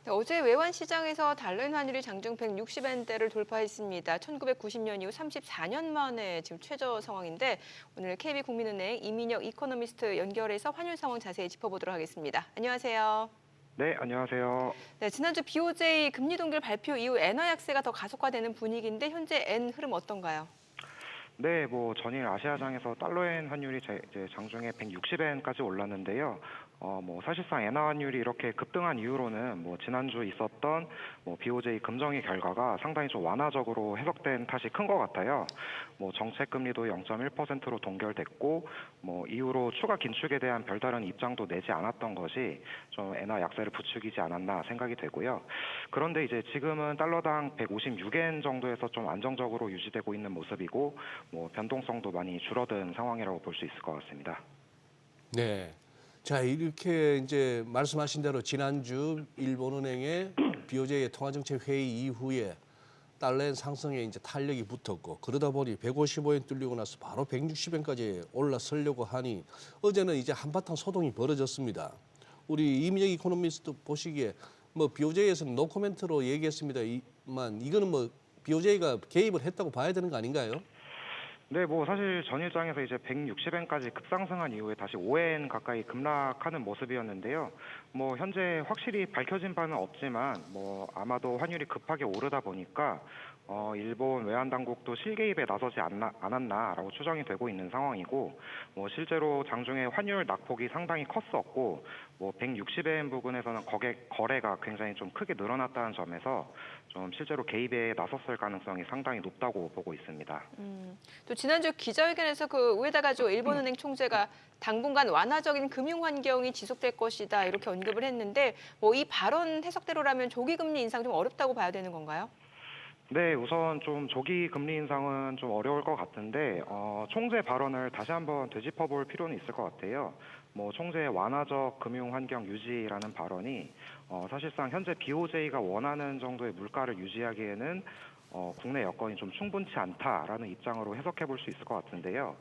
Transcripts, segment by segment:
네, 어제 외환시장에서 달러인 환율이 장중 160엔대를 돌파했습니다. 1990년 이후 34년 만에 지금 최저 상황인데 오늘 KB국민은행 이민혁 이코노미스트 연결해서 환율 상황 자세히 짚어보도록 하겠습니다. 안녕하세요. 네, 안녕하세요. 네, 지난주 BOJ 금리 동결 발표 이후 엔화 약세가 더 가속화되는 분위기인데 현재 엔 흐름 어떤가요? 네, 전일 아시아장에서 달러엔 환율이 이제 장중에 160엔까지 올랐는데요. 사실상 엔화 환율이 이렇게 급등한 이유로는 지난주 있었던 BOJ 금정의 결과가 상당히 좀 완화적으로 해석된 탓이 큰 것 같아요. 정책 금리도 0.1%로 동결됐고, 이후로 추가 긴축에 대한 별다른 입장도 내지 않았던 것이 좀 엔화 약세를 부추기지 않았나 생각이 되고요. 그런데 이제 지금은 달러당 156엔 정도에서 좀 안정적으로 유지되고 있는 모습이고, 변동성도 많이 줄어든 상황이라고 볼 수 있을 것 같습니다. 네. 자, 이렇게 이제 말씀하신 대로 지난주 일본은행의 BOJ의 통화정책 회의 이후에 달러엔 상승에 이제 탄력이 붙었고 그러다 보니 155엔 뚫리고 나서 바로 160엔까지 올라서려고 하니 어제는 이제 한바탕 소동이 벌어졌습니다. 우리 이민혁 이코노미스트 보시기에 BOJ에서는 노코멘트로 얘기했습니다만 이거는 BOJ가 개입을 했다고 봐야 되는 거 아닌가요? 네, 사실 전일장에서 이제 160엔까지 급상승한 이후에 다시 5엔 가까이 급락하는 모습이었는데요. 현재 확실히 밝혀진 바는 없지만, 아마도 환율이 급하게 오르다 보니까, 일본 외환 당국도 실개입에 나서지 않았나라고 추정이 되고 있는 상황이고, 실제로 장중에 환율 낙폭이 상당히 컸었고, 160엔 부근에서는 거래가 굉장히 좀 크게 늘어났다는 점에서 좀 실제로 개입에 나섰을 가능성이 상당히 높다고 보고 있습니다. 또 지난주 기자회견에서 그 우에다 가지고 일본은행 총재가 당분간 완화적인 금융 환경이 지속될 것이다 이렇게 언급을 했는데 이 발언 해석대로라면 조기 금리 인상 좀 어렵다고 봐야 되는 건가요? 네, 우선 좀 조기 금리 인상은 좀 어려울 것 같은데, 총재 발언을 다시 한번 되짚어볼 필요는 있을 것 같아요. 총재의 완화적 금융 환경 유지라는 발언이, 사실상 현재 BOJ가 원하는 정도의 물가를 유지하기에는, 국내 여건이 좀 충분치 않다라는 입장으로 해석해 볼 수 있을 것 같은데요.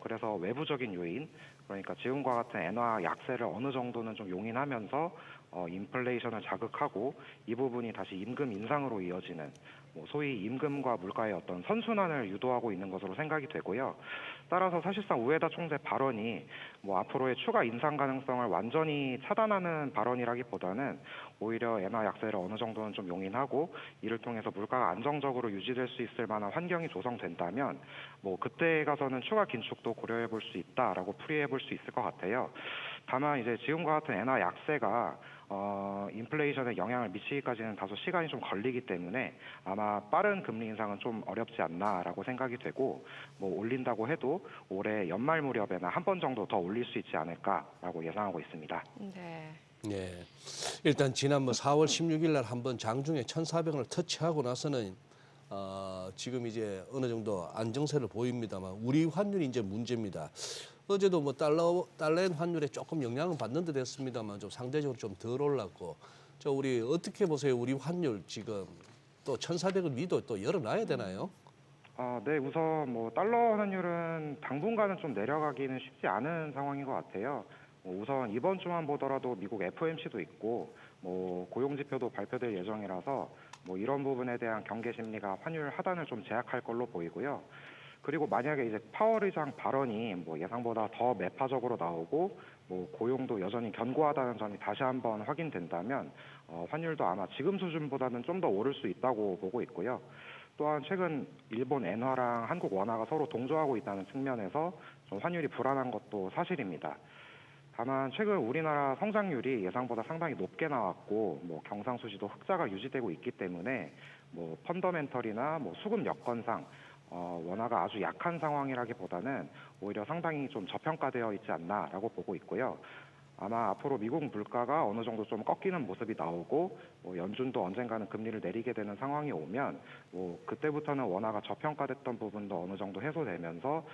그래서 외부적인 요인, 그러니까 지금과 같은 엔화 약세를 어느 정도는 좀 용인하면서 인플레이션을 자극하고 이 부분이 다시 임금 인상으로 이어지는 소위 임금과 물가의 어떤 선순환을 유도하고 있는 것으로 생각이 되고요. 따라서 사실상 우에다 총재 발언이 앞으로의 추가 인상 가능성을 완전히 차단하는 발언이라기보다는 오히려 엔화 약세를 어느 정도는 좀 용인하고 이를 통해서 물가가 안정적으로 유지될 수 있을 만한 환경이 조성된다면 그때 가서는 추가 긴축도 고려해 볼 수 있다라고 풀이해 볼 수 있을 것 같아요. 다만 이제 지금과 같은 엔화 약세가 인플레이션에 영향을 미치기까지는 다소 시간이 좀 걸리기 때문에 아마 빠른 금리 인상은 좀 어렵지 않나라고 생각이 되고 올린다고 해도 올해 연말 무렵에나 한 번 정도 더 올릴 수 있지 않을까라고 예상하고 있습니다. 네. 네. 일단 지난 4월 16일 날 한번 장중에 1,400원을 터치하고 나서는 지금 이제 어느 정도 안정세를 보입니다만 우리 환율이 이제 문제입니다. 어제도 달러엔 환율에 조금 영향을 받는 듯 했습니다만 좀 상대적으로 좀 덜 올랐고 우리 어떻게 보세요? 우리 환율 지금 또 1,400원 위도 또 열어놔야 되나요? 네, 우선 달러 환율은 당분간은 좀 내려가기는 쉽지 않은 상황인 것 같아요. 우선 이번 주만 보더라도 미국 FOMC도 있고 고용 지표도 발표될 예정이라서 이런 부분에 대한 경계 심리가 환율 하단을 좀 제약할 걸로 보이고요. 그리고 만약에 이제 파월 의장 발언이 예상보다 더 매파적으로 나오고 고용도 여전히 견고하다는 점이 다시 한번 확인된다면 환율도 아마 지금 수준보다는 좀 더 오를 수 있다고 보고 있고요. 또한 최근 일본 엔화랑 한국 원화가 서로 동조하고 있다는 측면에서 좀 환율이 불안한 것도 사실입니다. 다만 최근 우리나라 성장률이 예상보다 상당히 높게 나왔고 경상수지도 흑자가 유지되고 있기 때문에 펀더멘털이나 수급 여건상 원화가 아주 약한 상황이라기보다는 오히려 상당히 좀 저평가되어 있지 않나라고 보고 있고요. 아마 앞으로 미국 물가가 어느 정도 좀 꺾이는 모습이 나오고 연준도 언젠가는 금리를 내리게 되는 상황이 오면 그때부터는 원화가 저평가됐던 부분도 어느 정도 해소되면서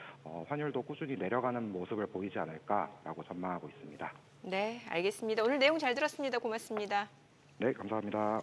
환율도 꾸준히 내려가는 모습을 보이지 않을까라고 전망하고 있습니다. 네, 알겠습니다. 오늘 내용 잘 들었습니다. 고맙습니다. 네, 감사합니다.